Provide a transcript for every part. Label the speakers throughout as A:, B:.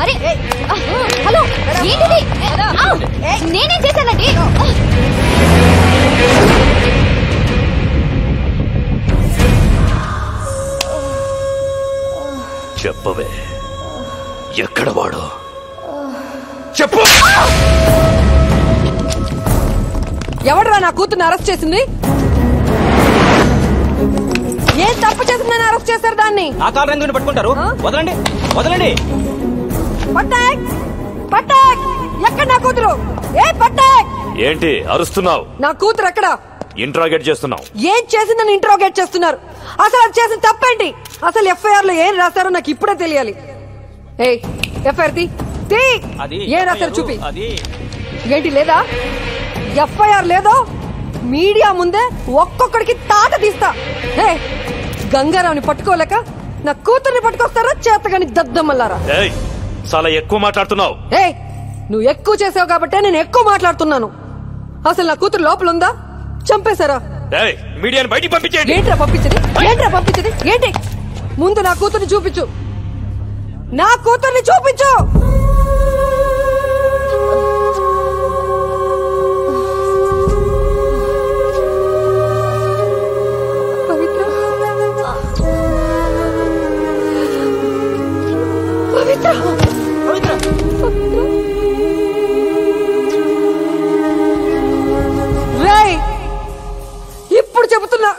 A: అరే హలో ఏంటిది? నేనేం చేశానండి?
B: చెప్పవే, ఎక్కడ వాడు? చెప్పు.
C: ఎవడరా నా కూతుర్ని అరెస్ట్ చేసింది? ఏం తప్పు చేసిందని అరెస్ట్ చేశారు దాన్ని?
D: ఆ కారు రంగుని పట్టుకుంటారు. వదలండి, వదలండి.
C: పట్టాక్ పట్టాక్, ఎక్కడ నా కూతురు? ఏ పట్టాక్,
B: ఏంటి అరుస్తున్నావు?
C: నా కూతురు ఎక్కడ?
B: ఇంట్రాగేట్ చేస్తున్నావు.
C: ఏం చేసిందని ఇంట్రోగేట్ చేస్తున్నారు? అసలు అది చేసిన తప్పేంటి? అసలు ఎఫ్ఐఆర్ లో ఏం రాశారో నాకు ఇప్పుడే తెలియాలి. ఏ ఎఫ్ఐఆర్ ఏం రాశారు చూపి. ఏంటి లేదా? ఎఫ్ఐఆర్ లేదో మీడియా ముందే ఒక్కొక్కడికి తాట తీస్తా. హే, గంగారావుని పట్టుకోలేక నా కూతుర్ని పట్టుకొస్తారా చేతగాని దద్దమ్మల్లారా?
B: చాలా ఎక్కువ మాట్లాడుతున్నావు.
C: ఏ నువ్వు ఎక్కువ చేసావు కాబట్టే నేను ఎక్కువ మాట్లాడుతున్నాను. అసలు నా కూతురు లోపల ఉందా? చంపేశారా?
B: మీడియాని బయటికి పంపించేయండి.
C: ఏంట్రా పంపించేది? ఏంట్రా పంపించేది? ఏంటి? ముందు నా కూతుర్ని చూపించు, నా కూతుర్ని చూపించు. రేయ్, ఇప్పుడు చెబుతున్నా,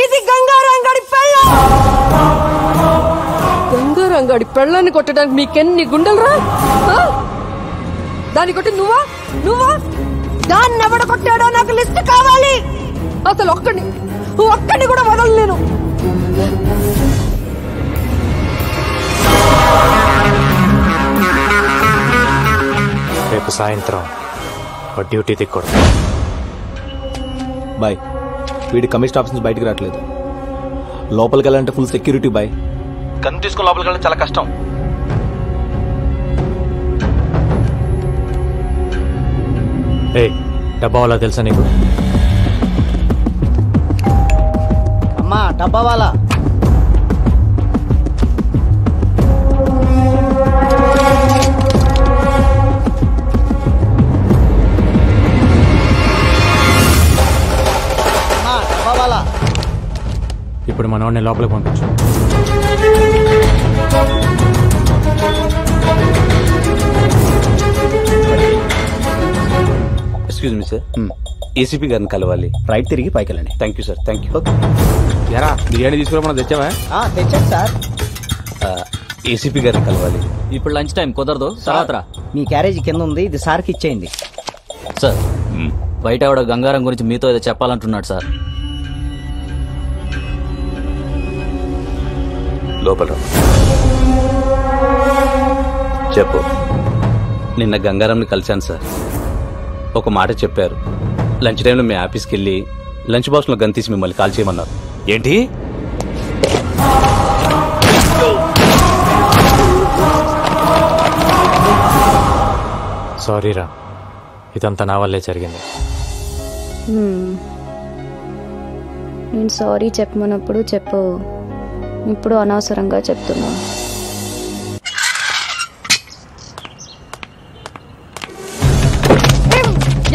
C: ఇది గంగారంగాడి పెళ్ళం. గంగారంగాడి పెళ్ళాన్ని కొట్టడానికి మీకెన్ని గుండెలరా? దాన్ని కొట్టి నువ్వా దాన్ని ఎవడ కొట్టాడో నాకు లిస్ట్ కావాలి. అసలు ఒక్కడిని కూడా వదలలేను.
E: రేపు సాయంత్రం డ్యూటీ దిక్కూడదు.
F: బాయ్, వీడి కమిషన్ ఆఫీస్ నుంచి బయటకు రావట్లేదు. లోపలికి వెళ్ళాలంటే ఫుల్ సెక్యూరిటీ బాయ్. కన్ను తీసుకుని లోపలికి వెళ్ళడం చాలా కష్టం.
E: డబ్బా వాళ్ళ తెలుసా నీకు?
G: అమ్మా డబ్బా వాళ్ళ
E: ఇప్పుడు మనోడిని లోపలికి పంపించు.
F: ఎక్స్క్యూజ్ మీ సార్, ఏసీపీ గారిని కలవాలి. రైట్ తిరిగి పైకి వెళ్ళండి. Thank you sir. Thank you.
E: ఎరా బిర్యానీ తీసుకురా, తెచ్చావా?
G: తెచ్చాను సార్.
F: ఏసీపీ గారిని కలవాలి.
D: ఇప్పుడు లంచ్ టైం కుదరదు, తర్వాత
G: మీ క్యారేజీ కింద ఉంది, ఇది సార్కి ఇచ్చేయండి.
D: సార్, బయట ఆవిడ గంగారం గురించి మీతో ఏదో చెప్పాలంటున్నాడు సార్.
B: లోపల చెప్పు.
F: నిన్న గంగారాంని కలిశాను సార్. ఒక మాట చెప్పారు. లంచ్ టైంలో మీ ఆఫీస్కి వెళ్ళి లంచ్ బాక్స్లో గన్ తీసి మిమ్మల్ని కాల్ చేయమన్నారు.
B: ఏంటి?
E: సారీరా, ఇదంతా నా వల్లే జరిగింది.
A: నేను సారీ చెప్పమన్నప్పుడు చెప్పు, ఇప్పుడు అనవసరంగా చెప్తున్నా.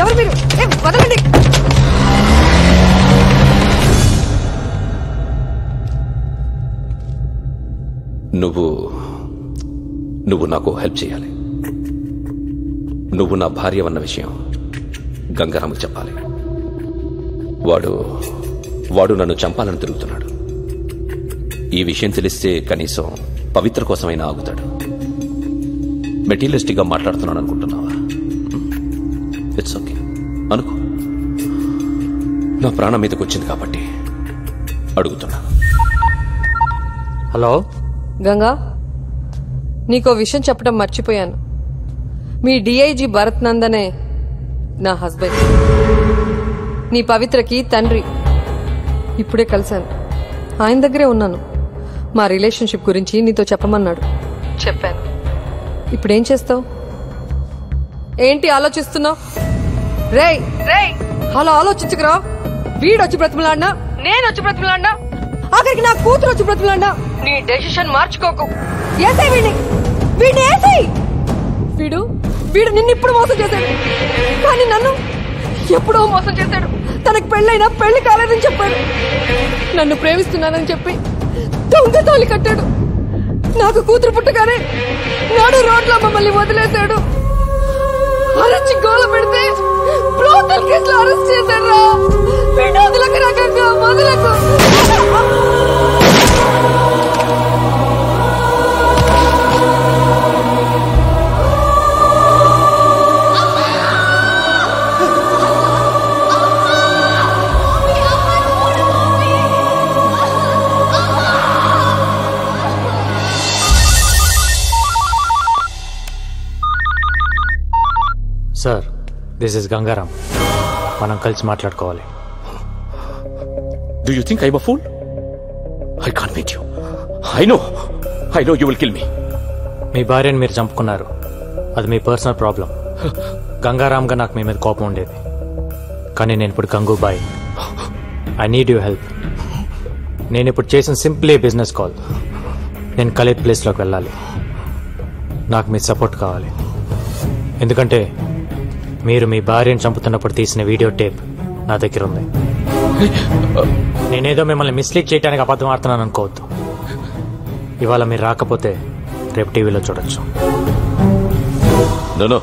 C: ఎవరు మీరు? వదలండి.
B: నువ్వు నాకు హెల్ప్ చేయాలి. నువ్వు నా భార్య అన్న విషయం గంగారాముకి చెప్పాలి. వాడు నన్ను చంపాలని తిరుగుతున్నాడు. ఈ విషయం తెలిస్తే కనీసం పవిత్ర కోసమైనా ఆగుతాడు. మెటీరియలిస్టిక్గా మాట్లాడుతున్నాను అనుకుంటున్నావా? ఇట్స్ ఓకే అనుకో. నా ప్రాణం మీదకి వచ్చింది కాబట్టి అడుగుతున్నా.
E: హలో
C: గంగా, నీకో విషయం చెప్పడం మర్చిపోయాను. మీ డిఐజీ భరత్ నందనే నా హస్బెండ్, నీ పవిత్రకి తండ్రి. ఇప్పుడే కలిశాను, ఆయన దగ్గరే ఉన్నాను. మా రిలేషన్షిప్ గురించి నీతో చెప్పమన్నాడు. చెప్పాను. ఇప్పుడేం చేస్తావు? ఏంటి ఆలోచిస్తున్నావు? రేయ్ అలా ఆలోచించకురా. వీడొచ్చి బ్రతిమలాడినా, నేను వచ్చి బ్రతిమలాడినా, ఆఖరికి నా కూతురు వచ్చి బ్రతిమలాడినా నీ డెసిషన్ మార్చుకోకు. ఏసే వీడిని. వీడిని వేసేయ్. వీడు వీడు నిన్ను ఇప్పుడు మోసం చేశాడు, కానీ నన్ను ఎప్పుడో మోసం చేశాడు. తనకు పెళ్ళైనా పెళ్లి కాలేదని చెప్పాడు. నన్ను ప్రేమిస్తున్నానని చెప్పి దొంగ తాళి కట్టాడు. నాకు కూతురు పుట్టగానే నాడు రోడ్లో మమ్మల్ని వదిలేశాడు. అరెస్ట్ గోల పెడితే బ్రోతల్ కేసులో అరెస్ట్ చేశారా? వీడు వదలకు రకంగా వదలకు.
E: Sir, this is Gangaram. మనం కలిసి మాట్లాడుకోవాలి.
B: Do you think I'm a fool? I can't meet you. I know you will kill me.
E: మీ భార్యను మీరు చంపుకున్నారు, అది మీ పర్సనల్ ప్రాబ్లం. గంగారాంగా నాకు మీ మీద కోపం ఉండేది, కానీ నేను ఇప్పుడు Gangubai. I need you help. నేను ఇప్పుడు చేసిన సింప్లీ బిజినెస్ కాల్. నేను ఖలీద్ ప్లేస్లోకి వెళ్ళాలి. నాకు మీ సపోర్ట్ కావాలి. ఎందుకంటే మీరు మీ భార్యను చంపుతున్నప్పుడు తీసిన వీడియో టేప్ నా దగ్గర ఉంది. నేనేదో మిమ్మల్ని మిస్లీడ్ చేయడానికి అబద్ధం ఆడుతున్నాను అనుకోవద్దు. ఇవాళ మీరు రాకపోతే రేపు టీవీలో చూడొచ్చు.
B: No,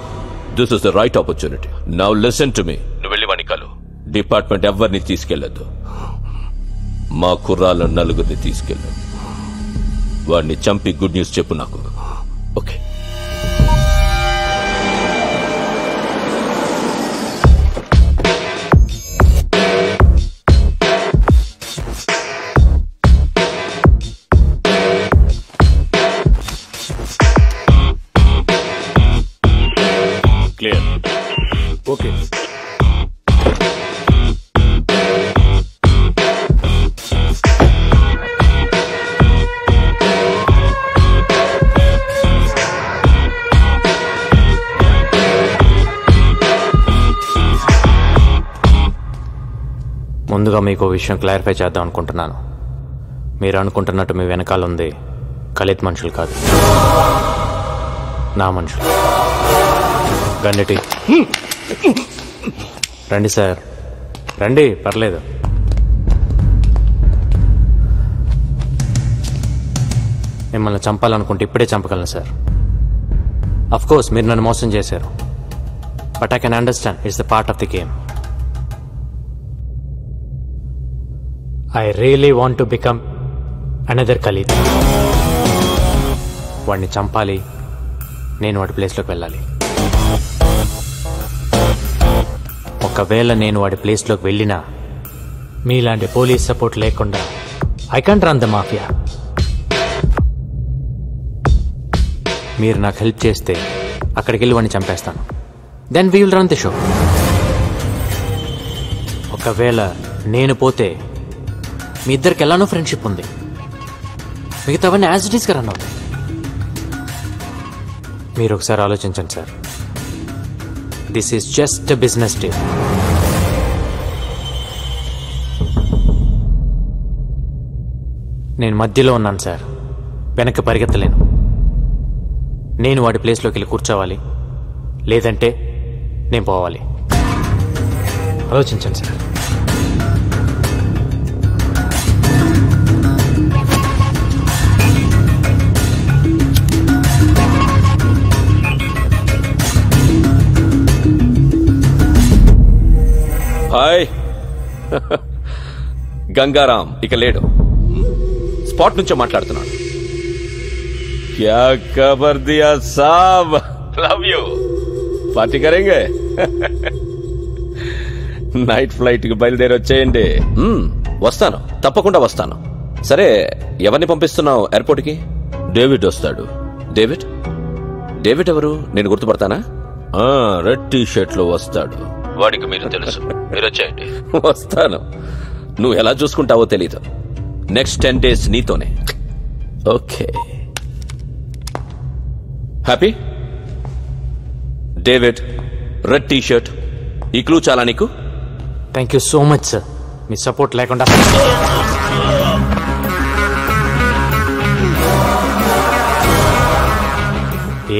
B: this is the right opportunity. Now listen to me. నువ్వు వెళ్ళి వాణ్ణి కలు. డిపార్ట్మెంట్ ఎవరిని తీసుకెళ్లొద్దు. మా కుర్రాళ్ళ నలుగురిని తీసుకెళ్ళు. వాడిని చంపి గుడ్ న్యూస్ చెప్పు నాకు. ఓకే. క్లియర్. ఓకే.
E: ముందుగా మీకు విషయం క్లారిఫై చేద్దాం అనుకుంటున్నాను. మీరు అనుకుంటున్నట్టు మీ వెనకాల ఉంది ఖలీద్ మనుషులు కాదు, నా మనుషులు. గండిటి రండి సార్, రండి, పర్లేదు. మిమ్మల్ని చంపాలనుకుంటే ఇప్పుడే చంపగలను సార్. అఫ్ కోర్స్ మీరు నన్ను మోసం చేశారు, but I can understand it's the part of the game. I really want to become another Khalid. వాడిని చంపాలి, నేను వాడి ప్లేస్లోకి వెళ్ళాలి. ఒకవేళ నేను వాడి ప్లేస్లోకి వెళ్ళినా మీలాంటి పోలీస్ సపోర్ట్ లేకుండా I can't run the mafia. మీరు నాకు హెల్ప్ చేస్తే అక్కడికి వెళ్ళి వాడిని చంపేస్తాను. Then we will run the show. ఒకవేళ నేను పోతే మీ ఇద్దరికి ఎలానో ఫ్రెండ్షిప్ ఉంది, మిగతావన్నీ యాజ్ ఇట్ ఈస్గా రన్ అవుతాయి. మీరు ఒకసారి ఆలోచించండి sir. This is just a business deal. నేను మధ్యలో ఉన్నాను సార్, వెనక్కి పరిగెత్తలేను. నేను వాడి ప్లేస్లోకి వెళ్ళి కూర్చోవాలి, లేదంటే నేను పోవాలి. ఆలోచించండి సార్.
B: హాయ్. గంగారాం ఇక లేడు, స్పాట్ నుంచే మాట్లాడుతున్నాడు. క్యా ఖబర్ దియా సాబ్, లవ్ యూ. పార్టీ కరేంగే. నైట్ ఫ్లైట్ కి బయలుదేరి వచ్చేయండి. వస్తాను, తప్పకుండా వస్తాను. సరే, ఎవరిని పంపిస్తున్నావు ఎయిర్పోర్ట్ కి? డేవిడ్ వస్తాడు. డేవిడ్? డేవిడ్ ఎవరు? నేను గుర్తుపడతానా? రెడ్ టీ షర్ట్ లో వస్తాడు. వాడికి మీరు తెలుసు. మీరు వచ్చేయండి. వస్తాను. నువ్వు ఎలా చూసుకుంటావో తెలీదు. నెక్స్ట్ 10 days నీతోనే. Okay. Happy? David, red T shirt, ఈ క్లూ చాలా నీకు?
E: Thank you so much sir. Me support లేకుండా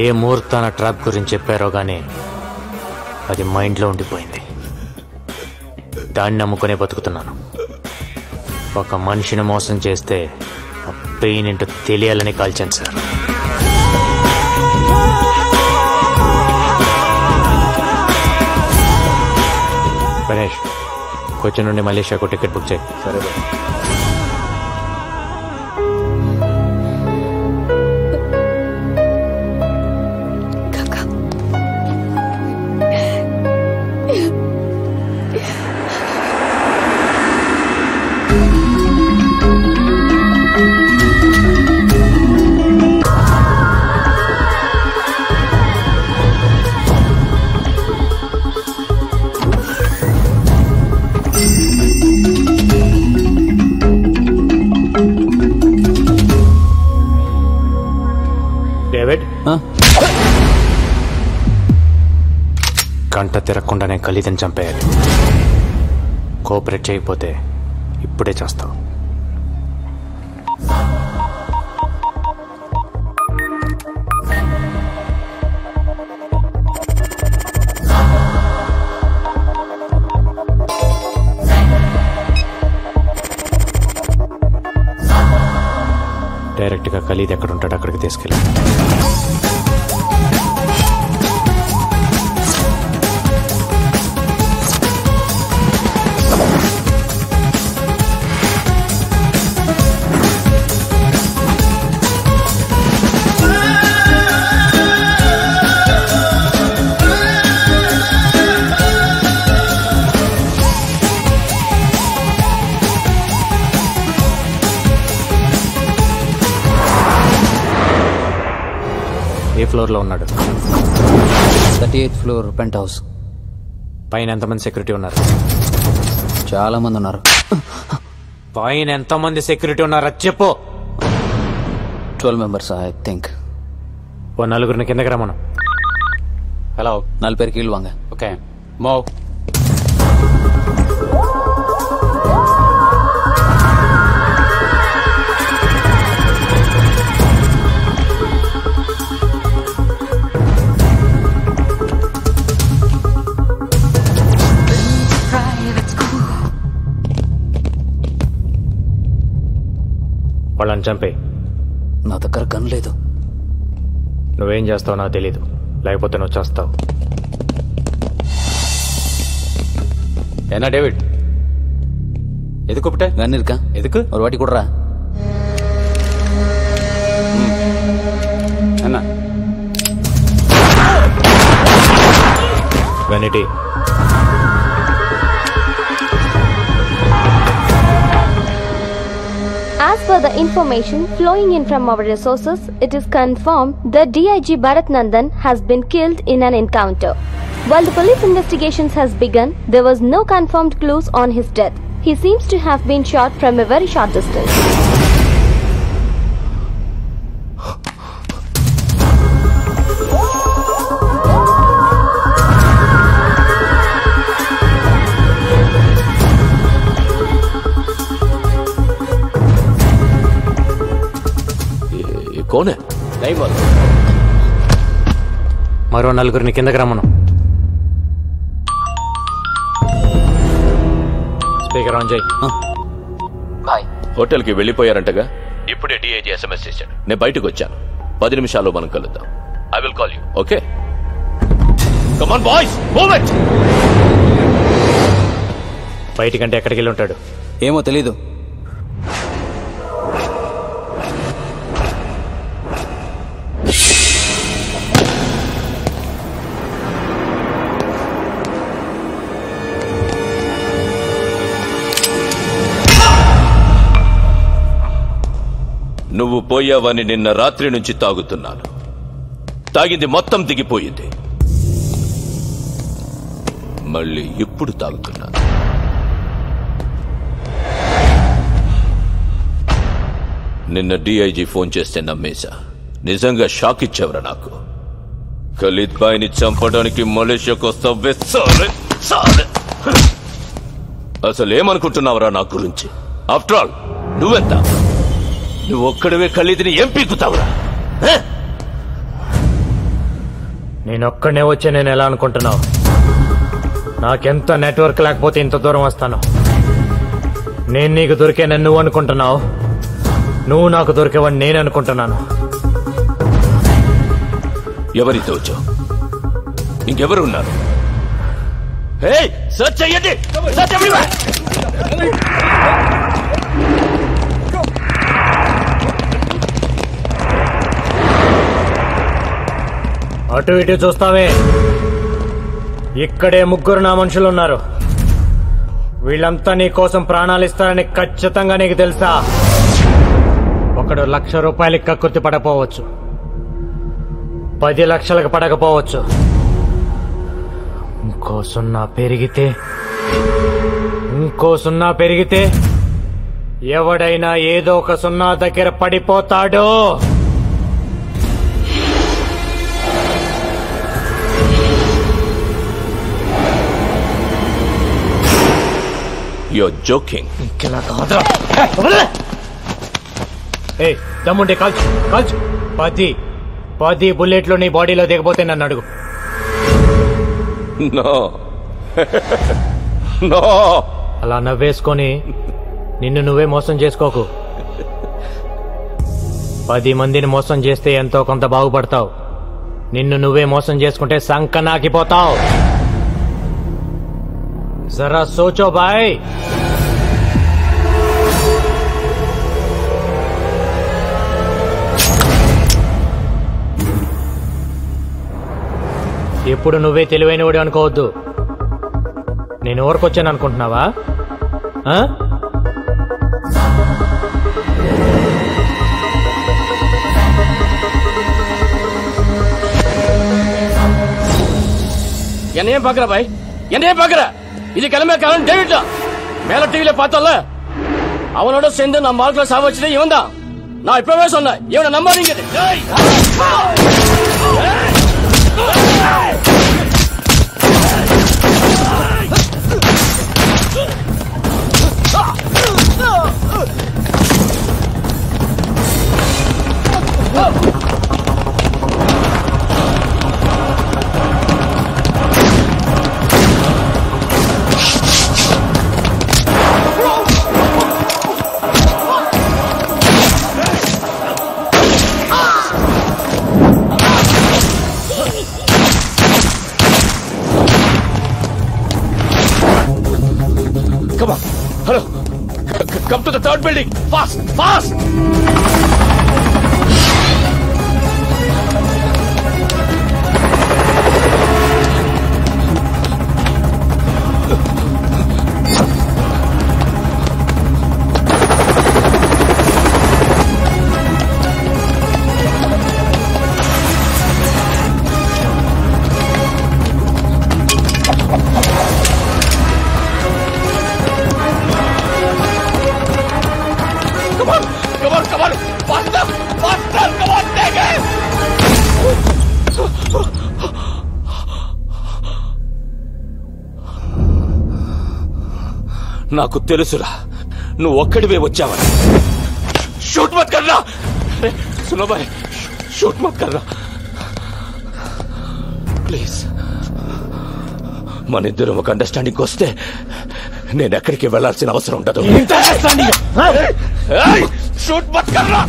E: ఏ ముహూర్తాన ట్రాప్ గురించి చెప్పారో గానీ అది మైండ్లో ఉండిపోయింది. దాన్ని నమ్ముకునే బతుకుతున్నాను. ఒక మనిషిని మోసం చేస్తే ఆ పెయిన్ ఏంటో తెలియాలని కాల్చాను సార్. గణేష్, కొచ్చి నుండి మలేషియాకు టికెట్ బుక్ చేయి.
F: సరే
E: డేవిడ్, గంట తిరగకుండానే ఖలీదని చంపేయాలి. కోఆపరేట్ చేయకపోతే ఇప్పుడే చేస్తావు. డైరెక్ట్గా ఖలీద్ ఎక్కడ ఉంటాడో అక్కడికి తీసుకెళ్ళి. ఏ ఫ్లోర్లో ఉన్నాడు?
D: 38th floor pent house.
E: పైన ఎంతమంది సెక్యూరిటీ ఉన్నారు?
D: చాలా మంది ఉన్నారు.
E: పైన ఎంతమంది సెక్యూరిటీ ఉన్నారా చెప్పు.
D: 12 members ఐ థింక్.
E: ఓ నలుగురిని కిందకి రమ్మను.
D: హలో, 4 పేరు కీళ్ళు వాంగ.
E: Okay, move. వాళ్ళని చంపే.
D: నా దగ్గర గన్ లేదు.
E: నువ్వేం చేస్తావు నాకు తెలీదు, లేకపోతే నువ్వు చేస్తావు.
F: ఏనా డేవిడ్, ఎదుకు కూப்பிட்ட?
D: గన్ இருக்கா?
F: எதுக்கு?
D: ஒரு வாட்டி குடுறா.
F: என்ன?
E: Vanity.
A: As per the information flowing in from our resources, it is confirmed that DIG Bharat Nandan has been killed in an encounter. While the police investigations has begun, there was no confirmed clues on his death. He seems to have been shot from a very short distance.
B: కోనే?
E: మరో నలుగురిని కిందకి రమ్మను. Speaker on చేయి.
D: Bye.
B: హోటల్కి వెళ్ళిపోయారంటగా? ఇప్పుడే DIG SMS చేశాడు. నేను బయటకు వచ్చాను. 10 నిమిషాల్లో మనం కలుద్దాం. I will call you. Okay, come on boys, move it.
E: బయటికంటే ఎక్కడికి వెళ్ళి ఉంటాడు?
D: ఏమో తెలీదు.
B: నువ్వు పోయావని నిన్న రాత్రి నుంచి తాగుతున్నాను. తాగింది మొత్తం దిగిపోయింది. మళ్ళీ ఇప్పుడు తాగుతున్నాను. నిన్న డిఐజీ ఫోన్ చేస్తే నమ్మేశా. నిజంగా షాక్ ఇచ్చావురా నాకు. ఖలీద్ బాయ్ని చంపడానికి మలేషియాకు వస్తావే సాలే సాలే. అసలు ఏమనుకుంటున్నావురా నా గురించి? ఆఫ్టర్ ఆల్ నువ్వెంత? నువ్వు ఒక్కడవే ఖలీద్ని ఏం పీకుతావురా?
E: నేనొక్కడనే వచ్చే నేను ఎలా అనుకుంటున్నావు? నాకెంత నెట్వర్క్ లేకపోతే ఇంత దూరం వస్తాను. నేను నీకు దొరికేనని నువ్వు అనుకుంటున్నావు, నువ్వు నాకు దొరికేవని నేను అనుకుంటున్నాను.
B: ఎవరితో వచ్చావు? ఇంకెవరు ఉన్నారు? సర్చ్ చెయ్యండి.
E: అటు ఇటు చూస్తావే, ఇక్కడే ముగ్గురు నా మనుషులు ఉన్నారు. వీళ్ళంతా నీ కోసం ప్రాణాలు ఇస్తారని ఖచ్చితంగా నీకు తెలుసా? ఒకడు 1,00,000 రూపాయలకి కక్కుర్తి పడకపోవచ్చు, 10 లక్షలకు పడకపోవచ్చు. ఇంకో సున్నా పెరిగితే ఎవడైనా ఏదో ఒక సున్నా దగ్గర పడిపోతాడు.
B: You're joking.
E: దమ్ముంటే కాల్చు కాల్చు. 10 బుల్లెట్లు నీ బాడీలో దిగపోతే నన్ను అడుగు.
B: No.
E: అలా నవ్వేసుకొని నిన్ను నువ్వే మోసం చేసుకోకు. 10 మందిని మోసం చేస్తే ఎంతో కొంత బాగుపడతావు. నిన్ను నువ్వే మోసం చేసుకుంటే సంకనాకిపోతావు. జరా సోచో బాయ్. ఎప్పుడు నువ్వే తెలివైనవాడు అనుకోవద్దు. నేను ఊరికొచ్చాను అనుకుంటున్నావా?
H: என்னையும் பாக்குற பாய், என்னையும் பாக்குற. இது கிளம்ப காரணம் டேவிட் தான். மேல டிவில பார்த்தல, அவனோட சேர்ந்து நான் மார்க்ல சாவச்சதே இவன் தான். நான் இப்பவே சொன்னேன், இவனை நம்பாதீங்க. Come on. Hello. Come to the third building. Fast. Fast. Come on. Faster. Come on, take it. నాకు తెలుసురా, నువ్వు ఒక్కడివే వచ్చావని. షూట్ మత్ కర్రా. సునో భాయ్, షూట్ మత్ కర్రా ప్లీజ్. మన ఇద్దరం ఒక అండర్స్టాండింగ్ వస్తే నేను ఎక్కడికి వెళ్లాల్సిన అవసరం ఉండదు. షూట్ మత్ కర్రా.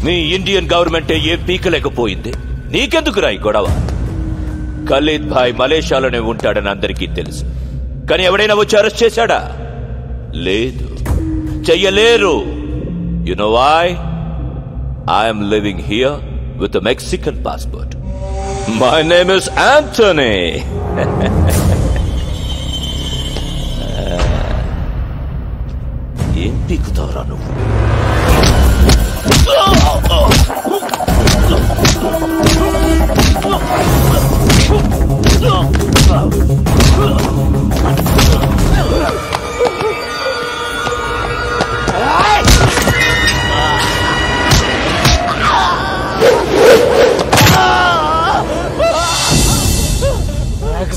H: నీ ఇండియన్ గవర్నమెంటే ఏం పీకలేకపోయింది. నీకెందుకు రాయి గొడవ? ఖలీద్ భాయ్ మలేషియాలోనే ఉంటాడని అందరికీ తెలుసు. కానీ ఎవడైనా వచ్చి అరెస్ట్ చేశాడా? లేదు, చెయ్యలేరు. You know why? I'm living here with a Mexican passport. My name is Anthony. ఏం పీకుతావురా నువ్వు? Oh!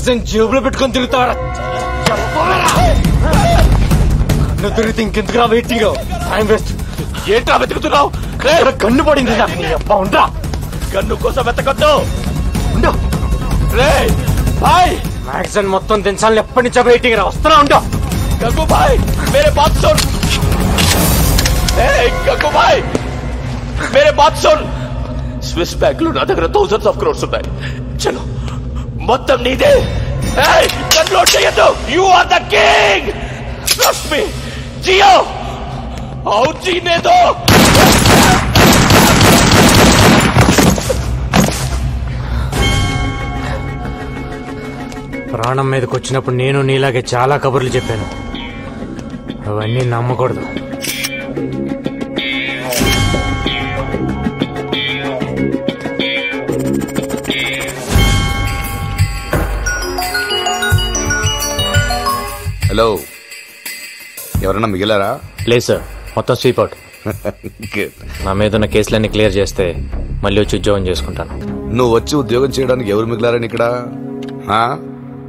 E: మ్యాగజైన్ జేబులో పెట్టుకొని తిరుగుతావరా? నువ్వు తిరిగితే ఇంకెందుకు రా వెయిటింగ్? Time waste.
H: ఏంట్రా వెతుకుతున్నావు?
E: కన్ను పడింది నాకు. నీ అబ్బా ఉండరా.
H: కన్ను కోసం వెతకొద్దు. భాయ్
E: మ్యాగజైన్ మొత్తం దించాలని ఎప్పటి నుంచో వెయిటింగ్ రా. వస్తున్నా ఉండో.
H: గంగు భాయ్ మేరే బాత్ సున్. గంగు భాయ్ మేరే బాత్ సున్. స్విస్ బ్యాంక్ లో నా దగ్గర థౌసండ్స్ ఆఫ్ క్రోర్స్ ఉన్నాయి. చలో మొత్తం నీదే. కన్లోడ్ చేయొద్దు. You are the king. Trust me. జియో और जीने दो.
E: ప్రాణం మీదకి వచ్చినప్పుడు నేను నీలాగే చాలా కబుర్లు చెప్పాను. అవన్నీ నమ్మకూడదు.
I: హలో, ఎవరన్నా మిగిలారా?
E: లేదు సార్, మొత్తం స్వీప్ అవుట్. నా మీద ఉన్న కేసులన్నీ క్లియర్ చేస్తే మళ్ళీ వచ్చి ఉద్యోగం చేసుకుంటాను.
I: నువ్వు వచ్చి ఉద్యోగం చేయడానికి ఎవరు మిగిలారని ఇక్కడ?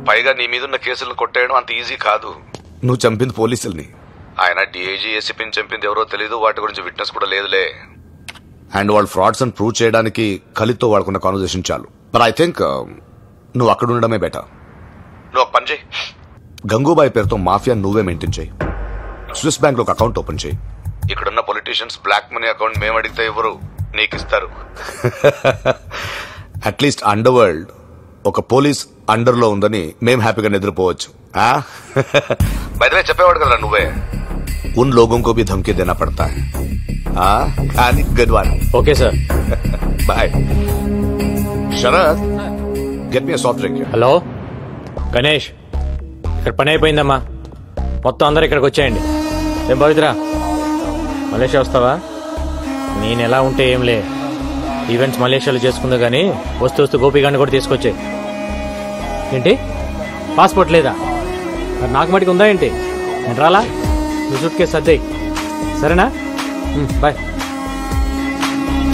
I: పైగా నీ మీదున్న కేసులను కొట్టేయడం అంత ఈజీ కాదు. నువ్వు చంపింది పోలీసుల్ని. ఆయన డిఐజీ ఏసీపీని చంపింది ఎవరో తెలీదు. వాటి గురించి విట్నెస్ కూడా లేదులే. అండ్ వాళ్ళు ఫ్రాడ్స్ అని ప్రూవ్ చేయడానికి కలితో వాడుకున్న కాన్వర్సేషన్ చాలు. బట్ ఐ థింక్ నువ్వు అక్కడ ఉండడమే బెటర్. నువ్వు ఒక పని చేయి. గంగూబాయ్ పేరుతో మాఫియా నువ్వే మెయింటైన్ చేయి. స్విస్ బ్యాంక్ లో ఒక అకౌంట్ ఓపెన్ చేయి. ఇక్కడున్న పొలిటీషియన్స్ బ్లాక్ మనీ అకౌంట్ మేము అడిగితే ఎవరు నీకు ఇస్తారు. అట్లీస్ట్ అండర్ వరల్డ్ ఒక పోలీస్ అండర్ లో ఉందని మేము హ్యాపీగా నిద్రపోవచ్చు. బయటవే చెప్పేవాడు కదా నువ్వే. ఉన్ లోగోं को भी धमकी देना पड़ता है. కానీ good one.
E: Okay sir,
I: bye. Sharath, get me a soft drink.
E: Hello Ganesh, ఇక్కడ పని అయిపోయిందమ్మా. మొత్తం అందరు ఇక్కడికి వచ్చేయండి. ఏం పవిత్ర, మలేషియా వస్తావా? నేను ఎలా ఉంటే ఏంలే, ఈవెంట్స్ మలేషియాలో చేసుకుందా కానీ వస్తూ గోపిగాన్ని కూడా తీసుకొచ్చాయి. ఏంటి పాస్పోర్ట్ లేదా? మరి నాకు మటుకు ఉందా ఏంటి? నేను రాలా? నువ్వు సూట్కేస్ సర్దేయ్. సరేనా? బాయ్.